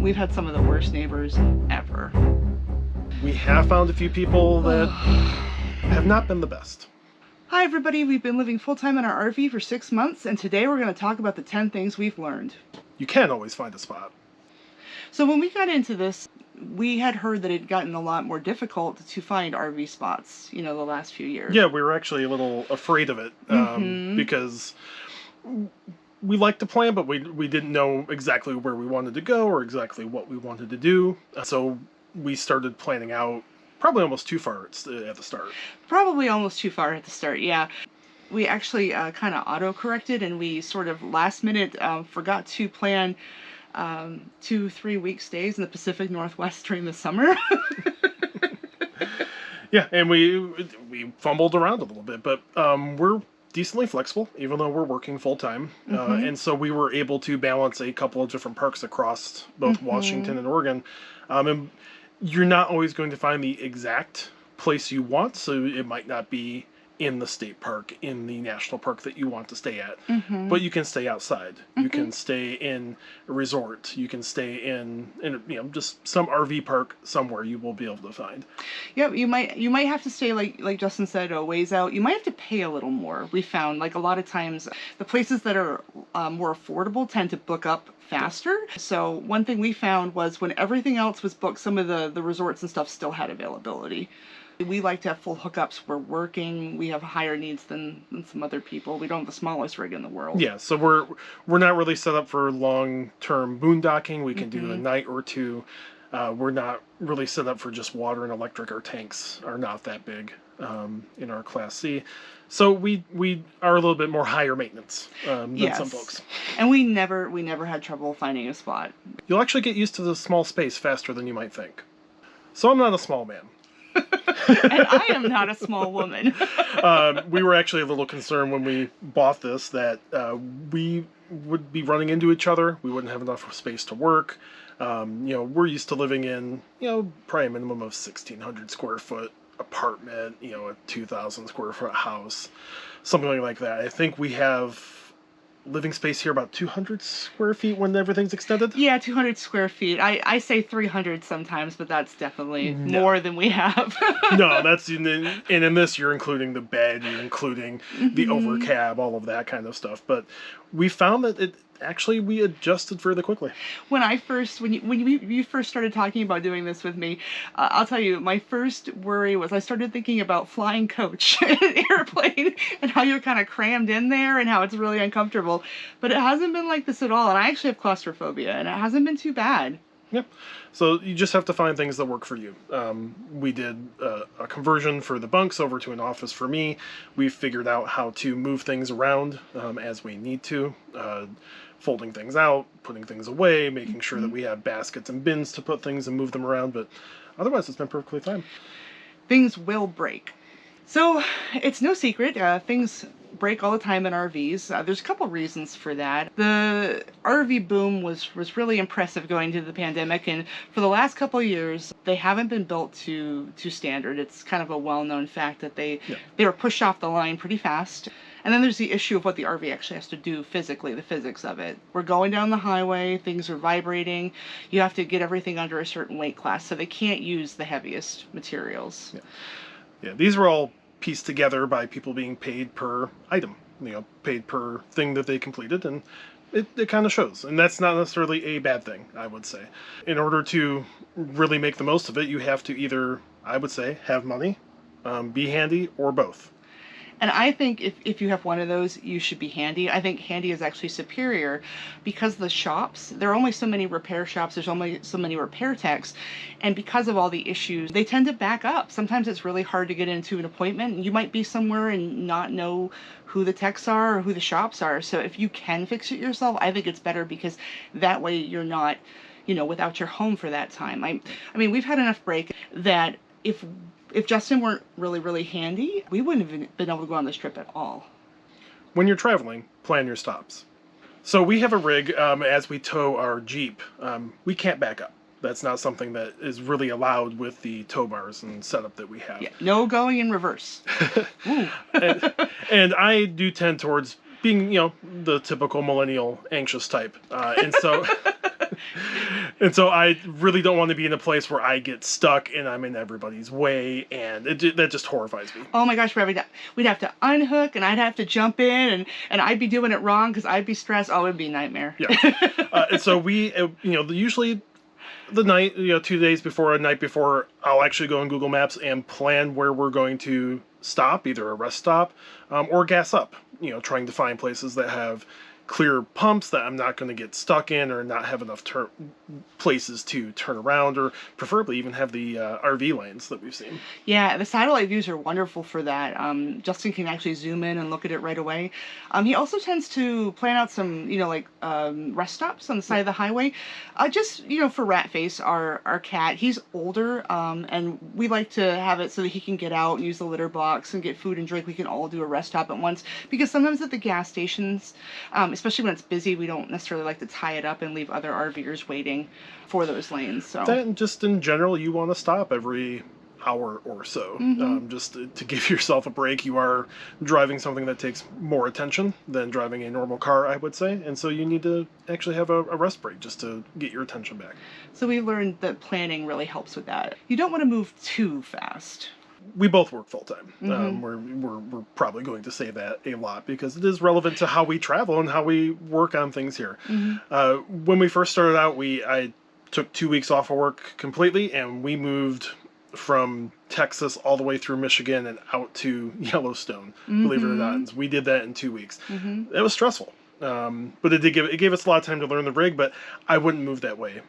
We've had some of the worst neighbors ever. We have found a few people that have not been the best. Hi everybody, we've been living full-time in our RV for 6 months, and today we're going to talk about the 10 things we've learned. You can always find a spot. So when we got into this, we had heard that it had gotten a lot more difficult to find RV spots, the last few years. Yeah, we were actually a little afraid of it because we liked to plan, but we didn't know exactly where we wanted to go or exactly what we wanted to do. So we started planning out probably almost too far at the start. Probably almost too far at the start, yeah. We actually kind of auto-corrected, and we sort of last minute forgot to plan 2-3 week stays in the Pacific Northwest during the summer. Yeah, and we fumbled around a little bit, but we're decently flexible, even though we're working full-time. And so we were able to balance a couple of different parks across both Washington and Oregon. And you're not always going to find the exact place you want, so it might not be in the state park, in the national park that you want to stay at. But you can stay outside. You can stay in a resort. You can stay in just some RV park somewhere you will be able to find. Yeah, you might have to stay, like Justin said, a ways out. You might have to pay a little more. We found, like, a lot of times the places that are more affordable tend to book up faster. So one thing we found was when everything else was booked, some of the resorts and stuff still had availability. We like to have full hookups. We're working. We have higher needs than some other people. We don't have the smallest rig in the world. Yeah, so we're not really set up for long-term boondocking. We can do a night or two. We're not really set up for just water and electric. Our tanks are not that big in our Class C. So we are a little bit more higher maintenance than some folks. And we never had trouble finding a spot. You'll actually get used to the small space faster than you might think. So I'm not a small man. And I am not a small woman. We were actually a little concerned when we bought this that we would be running into each other. We wouldn't have enough space to work. We're used to living in, probably a minimum of 1,600 square foot apartment, a 2,000 square foot house, something like that. I think we have living space here about 200 square feet when everything's extended. Yeah, 200 square feet. I say 300 sometimes, but that's definitely more than we have. No, and in this you're including the bed, you're including the overcab, all of that kind of stuff. But we found that we adjusted fairly quickly. When you first started talking about doing this with me, I'll tell you, my first worry was I started thinking about flying coach in an airplane and how you're kind of crammed in there and how it's really uncomfortable. But it hasn't been like this at all, and I actually have claustrophobia, and it hasn't been too bad. Yep. So you just have to find things that work for you. We did a conversion for the bunks over to an office for me. We figured out how to move things around as we need to. Folding things out, putting things away, making sure that we have baskets and bins to put things and move them around, but otherwise it's been perfectly fine. Things will break. So it's no secret, things break all the time in RVs. There's a couple reasons for that. The RV boom was really impressive going into the pandemic, and for the last couple of years, they haven't been built to standard. It's kind of a well-known fact that they were pushed off the line pretty fast. And then there's the issue of what the RV actually has to do physically, the physics of it. We're going down the highway, things are vibrating, you have to get everything under a certain weight class, so they can't use the heaviest materials. Yeah, these were all pieced together by people being paid per item, paid per thing that they completed, and it kind of shows. And that's not necessarily a bad thing, I would say. In order to really make the most of it, you have to either, I would say, have money, be handy, or both. And I think if you have one of those, you should be handy. I think handy is actually superior because the shops, there are only so many repair shops, there's only so many repair techs, and because of all the issues, they tend to back up. Sometimes it's really hard to get into an appointment. You might be somewhere and not know who the techs are or who the shops are. So if you can fix it yourself, I think it's better because that way you're not, without your home for that time. I mean, we've had enough break that if Justin weren't really, really handy, we wouldn't have been able to go on this trip at all. When you're traveling, plan your stops. So we have a rig as we tow our Jeep. We can't back up. That's not something that is really allowed with the tow bars and setup that we have. Yeah, no going in reverse. and I do tend towards being, the typical millennial anxious type. And so And so I really don't want to be in a place where I get stuck and I'm in everybody's way, and that just horrifies me. Oh my gosh, Brad, we'd have to unhook, and I'd have to jump in, and I'd be doing it wrong because I'd be stressed. Oh, it'd be a nightmare. Yeah. And so we, usually the night, 2 days before, a night before, I'll actually go on Google Maps and plan where we're going to stop, either a rest stop or gas up, trying to find places that have clear pumps that I'm not going to get stuck in, or not have enough places to turn around, or preferably even have the RV lanes that we've seen. Yeah, the satellite views are wonderful for that. Justin can actually zoom in and look at it right away. He also tends to plan out some, rest stops on the side of the highway. Just, for Ratface, our cat, he's older, and we like to have it so that he can get out and use the litter box and get food and drink. We can all do a rest stop at once, because sometimes at the gas stations, especially when it's busy, we don't necessarily like to tie it up and leave other RVers waiting for those lanes. So that, and just in general, you want to stop every hour or so, just to give yourself a break. You are driving something that takes more attention than driving a normal car, I would say, and so you need to actually have a rest break just to get your attention back. So we learned that planning really helps with that. You don't want to move too fast. We both work full time. We're probably going to say that a lot because it is relevant to how we travel and how we work on things here. When we first started out, I took 2 weeks off of work completely, and we moved from Texas all the way through Michigan and out to Yellowstone. Believe it or not, and we did that in 2 weeks. It was stressful, but it gave us a lot of time to learn the rig. But I wouldn't move that way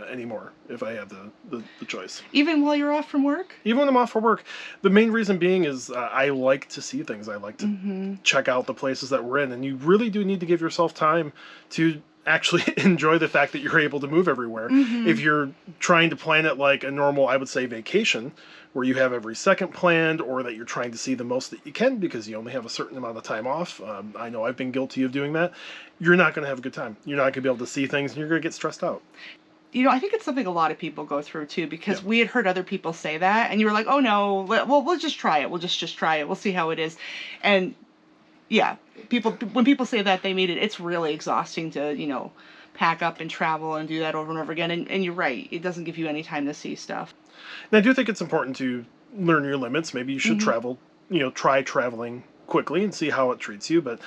anymore if I had the choice. Even while you're off from work? Even when I'm off for work. The main reason being is I like to see things. I like to check out the places that we're in, and you really do need to give yourself time to actually enjoy the fact that you're able to move everywhere. If you're trying to plan it like a normal, I would say, vacation, where you have every second planned, or that you're trying to see the most that you can because you only have a certain amount of time off. I know I've been guilty of doing that. You're not going to have a good time. You're not going to be able to see things, and you're going to get stressed out. I think it's something a lot of people go through too, because we had heard other people say that, and you were like, oh no, we'll just try it. We'll just try it. We'll see how it is. And yeah, when people say that, they mean it. It's really exhausting to, pack up and travel and do that over and over again. And you're right. It doesn't give you any time to see stuff. And I do think it's important to learn your limits. Maybe you should travel, try traveling quickly and see how it treats you. But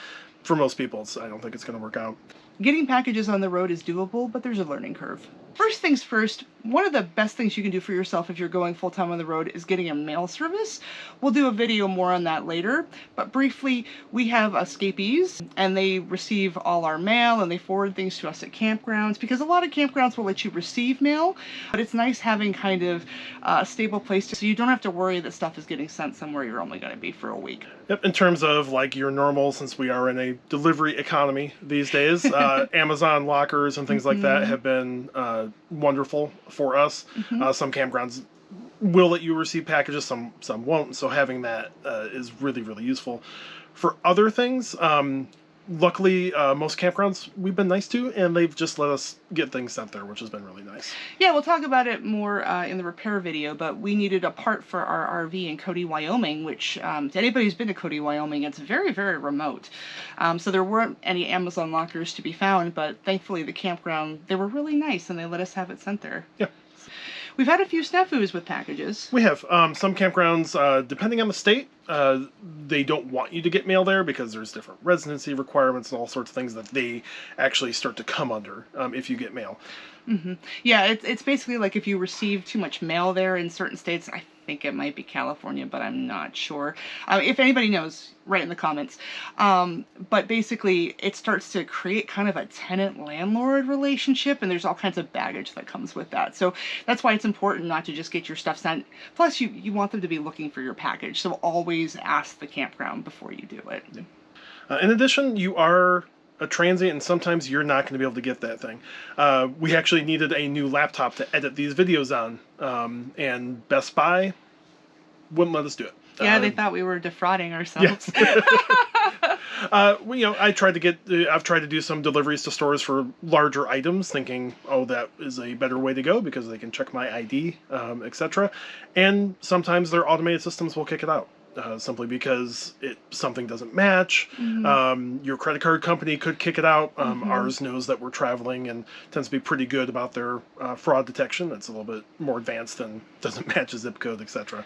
for most people, I don't think it's going to work out. Getting packages on the road is doable, but there's a learning curve. First things first, one of the best things you can do for yourself if you're going full-time on the road is getting a mail service. We'll do a video more on that later, but briefly, we have escapees, and they receive all our mail, and they forward things to us at campgrounds, because a lot of campgrounds will let you receive mail, but it's nice having kind of a stable place so you don't have to worry that stuff is getting sent somewhere you're only going to be for a week. Yep, in terms of like your normal, since we are in a delivery economy these days, Amazon lockers and things like that have been wonderful for us. Some campgrounds will let you receive packages, some won't, so having that is really, really useful. For other things, luckily, most campgrounds we've been nice to, and they've just let us get things sent there, which has been really nice. Yeah, we'll talk about it more in the repair video, but we needed a part for our RV in Cody, Wyoming, which, to anybody who's been to Cody, Wyoming, it's very, very remote. So there weren't any Amazon lockers to be found, but thankfully the campground, they were really nice, and they let us have it sent there. Yeah. We've had a few snafus with packages. We have. Some campgrounds, depending on the state, they don't want you to get mail there because there's different residency requirements and all sorts of things that they actually start to come under if you get mail. Yeah, it's basically like if you receive too much mail there in certain states. I think it might be California, but I'm not sure. If anybody knows, write in the comments. But basically, it starts to create kind of a tenant-landlord relationship, and there's all kinds of baggage that comes with that. So that's why it's important not to just get your stuff sent. Plus, you want them to be looking for your package, so always ask the campground before you do it. In addition, you are a transient, and sometimes you're not going to be able to get that thing. We actually needed a new laptop to edit these videos on, and Best Buy wouldn't let us do it. Yeah, they thought we were defrauding ourselves. Yes. I've tried to do some deliveries to stores for larger items, thinking, oh, that is a better way to go because they can check my ID, etc. And sometimes their automated systems will kick it out. simply because something doesn't match. Mm-hmm. Your credit card company could kick it out. Mm-hmm. Ours knows that we're traveling and tends to be pretty good about their fraud detection. It's a little bit more advanced and doesn't match a zip code, etc.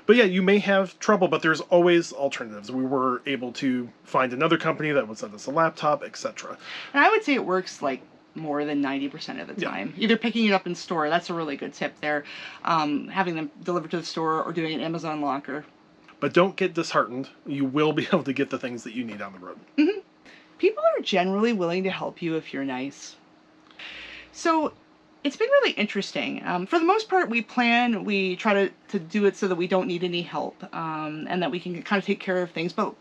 But yeah, you may have trouble, but there's always alternatives. We were able to find another company that would send us a laptop, etc. And I would say it works like more than 90% of the time. Either picking it up in store, that's a really good tip there, having them delivered to the store, or doing an Amazon locker. But don't get disheartened. You will be able to get the things that you need on the road. Mm-hmm. People are generally willing to help you if you're nice. So it's been really interesting. For the most part, we try to do it so that we don't need any help, and that we can kind of take care of things. But,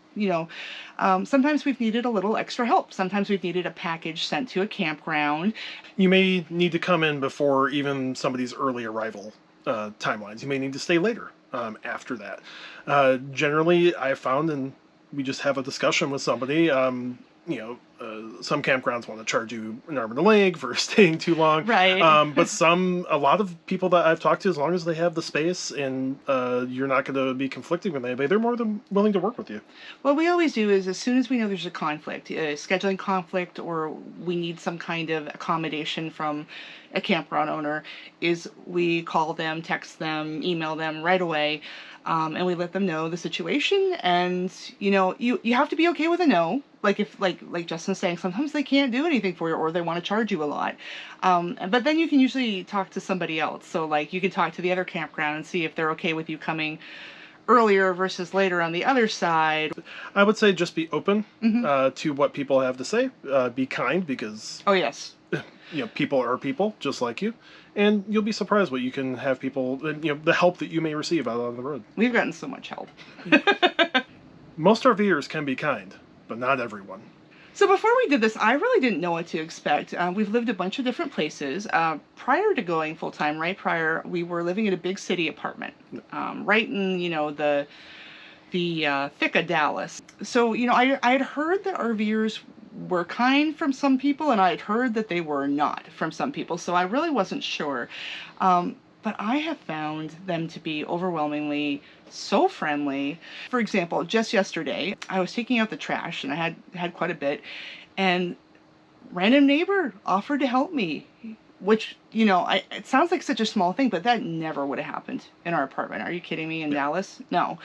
sometimes we've needed a little extra help. Sometimes we've needed a package sent to a campground. You may need to come in before even somebody's early arrival timelines. You may need to stay later after that. Generally, I found, and we just have a discussion with somebody, some campgrounds want to charge you an arm and a leg for staying too long. Right. But a lot of people that I've talked to, as long as they have the space and you're not going to be conflicting with anybody, they're more than willing to work with you. What we always do is, as soon as we know there's a conflict, a scheduling conflict, or we need some kind of accommodation from a campground owner, is we call them, text them, email them right away. And we let them know the situation, and you have to be okay with a no. Like if like Justin's saying, sometimes they can't do anything for you, or they want to charge you a lot. But then you can usually talk to somebody else. So like you can talk to the other campground and see if they're okay with you coming earlier versus later on the other side. I would say just be open to what people have to say. Be kind, because Oh yes. People are people just like you, and you'll be surprised what you can have people, the help that you may receive out on the road. We've gotten so much help. Most RVers can be kind, but not everyone. So before we did this, I really didn't know what to expect. We've lived a bunch of different places. Prior to going full-time, we were living in a big city apartment, right in, the thick of Dallas. So, I had heard that RVers were kind from some people, and I had heard that they were not from some people, so I really wasn't sure. But I have found them to be overwhelmingly so friendly. For example, just yesterday, I was taking out the trash, and I had quite a bit, and random neighbor offered to help me, which, it sounds like such a small thing, but that never would have happened in our apartment. Are you kidding me? In Dallas? No.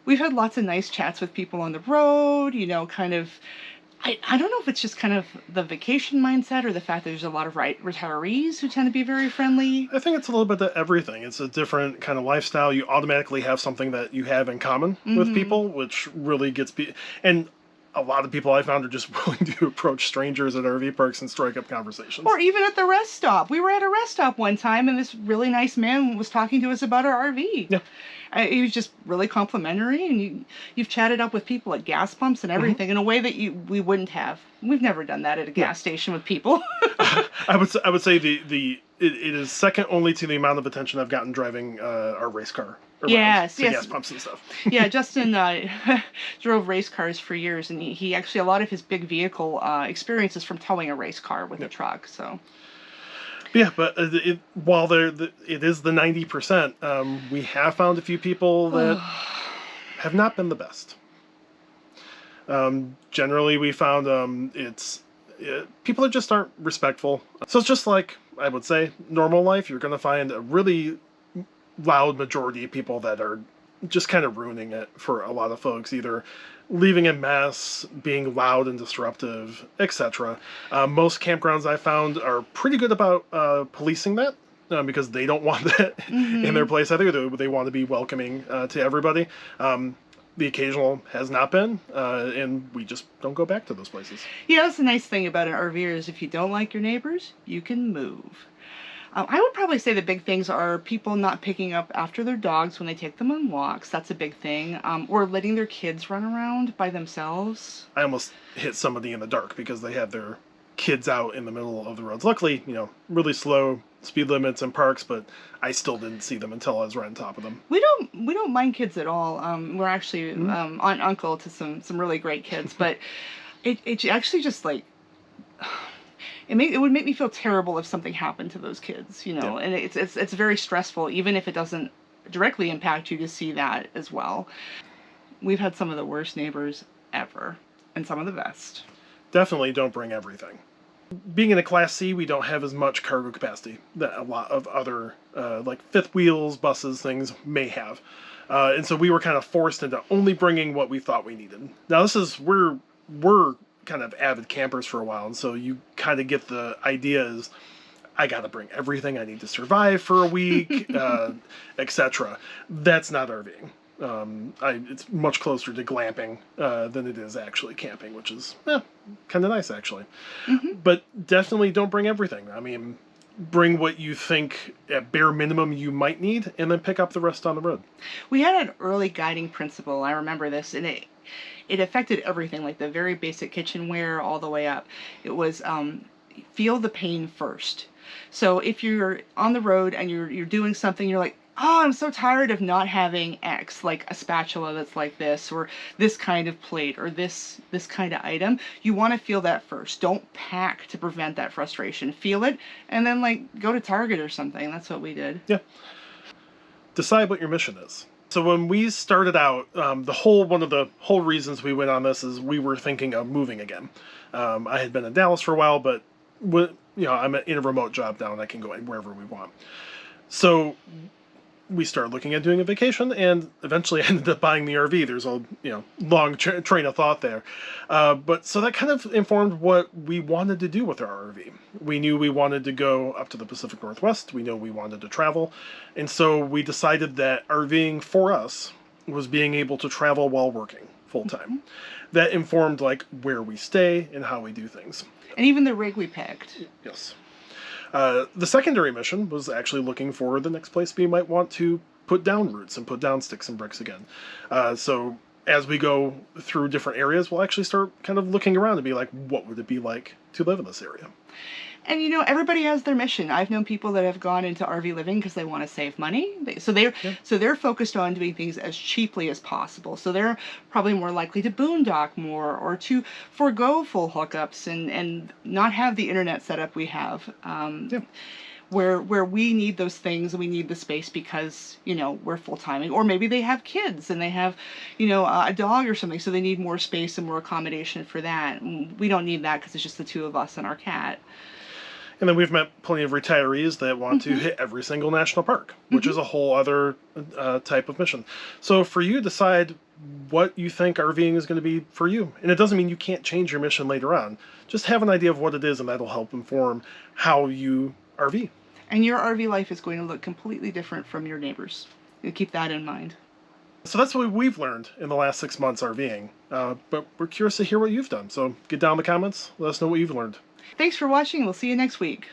We've had lots of nice chats with people on the road, kind of. I don't know if it's just kind of the vacation mindset, or the fact that there's a lot of retirees who tend to be very friendly. I think it's a little bit of everything. It's a different kind of lifestyle. You automatically have something that you have in common with people, which really gets and a lot of people I found are just willing to approach strangers at RV parks and strike up conversations. Or even at the rest stop. We were at a rest stop one time, and this really nice man was talking to us about our RV. Yeah. He was just really complimentary, and you've chatted up with people at gas pumps and everything in a way that we wouldn't have. We've never done that at a gas station with people. I would say it is second only to the amount of attention I've gotten driving our race car around yes. gas pumps and stuff. Yeah, Justin drove race cars for years, and he actually, a lot of his big vehicle experience is from towing a race car with a truck. So. Yeah, but while it is the 90%, we have found a few people that have not been the best. Generally, we found people that just aren't respectful. So it's just like, I would say, normal life. You're going to find a really loud majority of people that are just kind of ruining it for a lot of folks, either leaving a mess, being loud and disruptive, etc. Most campgrounds I found are pretty good about policing that, because they don't want that in their place either. They want to be welcoming to everybody. The occasional has not been, and we just don't go back to those places. Yeah, that's the nice thing about an RVer is if you don't like your neighbors, you can move. I would probably say the big things are people not picking up after their dogs when they take them on walks. That's a big thing. Or letting their kids run around by themselves. I almost hit somebody in the dark because they had their kids out in the middle of the roads. Luckily, really slow speed limits in parks, but I still didn't see them until I was right on top of them. We don't mind kids at all. We're actually aunt and uncle to some really great kids, but it actually just like. It would make me feel terrible if something happened to those kids, Yeah. And it's very stressful, even if it doesn't directly impact you, to see that as well. We've had some of the worst neighbors ever, and some of the best. Definitely don't bring everything. Being in a Class C, we don't have as much cargo capacity that a lot of other, like fifth wheels, buses, things may have. And so we were kind of forced into only bringing what we thought we needed. Now we're kind of avid campers for a while, and so you kind of get the idea is, I got to bring everything I need to survive for a week, etc. That's not RVing. It's much closer to glamping than it is actually camping, which is kind of nice, actually. Mm-hmm. But definitely don't bring everything. I mean, bring what you think at bare minimum you might need, and then pick up the rest on the road. We had an early guiding principle. I remember this, and it affected everything, like the very basic kitchenware all the way up. It was feel the pain first. So if you're on the road and you're doing something, you're like, oh, I'm so tired of not having X, like a spatula that's like this, or this kind of plate, or this kind of item. You want to feel that first. Don't pack to prevent that frustration. Feel it, and then like go to Target or something. That's what we did. Yeah. Decide what your mission is. So when we started out, one of the whole reasons we went on this is we were thinking of moving again. I had been in Dallas for a while, but I'm in a remote job now, and I can go wherever we want. So we started looking at doing a vacation, and eventually I ended up buying the RV. There's a long train of thought there, but so that kind of informed what we wanted to do with our RV. We knew we wanted to go up to the Pacific Northwest. We knew we wanted to travel, and so we decided that RVing for us was being able to travel while working full time. Mm-hmm. That informed like where we stay and how we do things, and even the rig we picked. Yes. The secondary mission was actually looking for the next place we might want to put down roots and put down sticks and bricks again. So as we go through different areas, we'll actually start kind of looking around and be like, what would it be like to live in this area? And everybody has their mission. I've known people that have gone into RV living because they want to save money. So they're focused on doing things as cheaply as possible. So they're probably more likely to boondock more, or to forego full hookups and not have the internet setup we have. Where we need those things, we need the space because we're full timing, or maybe they have kids and they have a dog or something, so they need more space and more accommodation for that. We don't need that because it's just the two of us and our cat. And then we've met plenty of retirees that want to hit every single national park, which is a whole other type of mission. So for you, decide what you think RVing is going to be for you. And it doesn't mean you can't change your mission later on. Just have an idea of what it is, and that'll help inform how you RV. And your RV life is going to look completely different from your neighbors. You keep that in mind. So that's what we've learned in the last 6 months RVing. But we're curious to hear what you've done. So get down in the comments. Let us know what you've learned. Thanks for watching. We'll see you next week.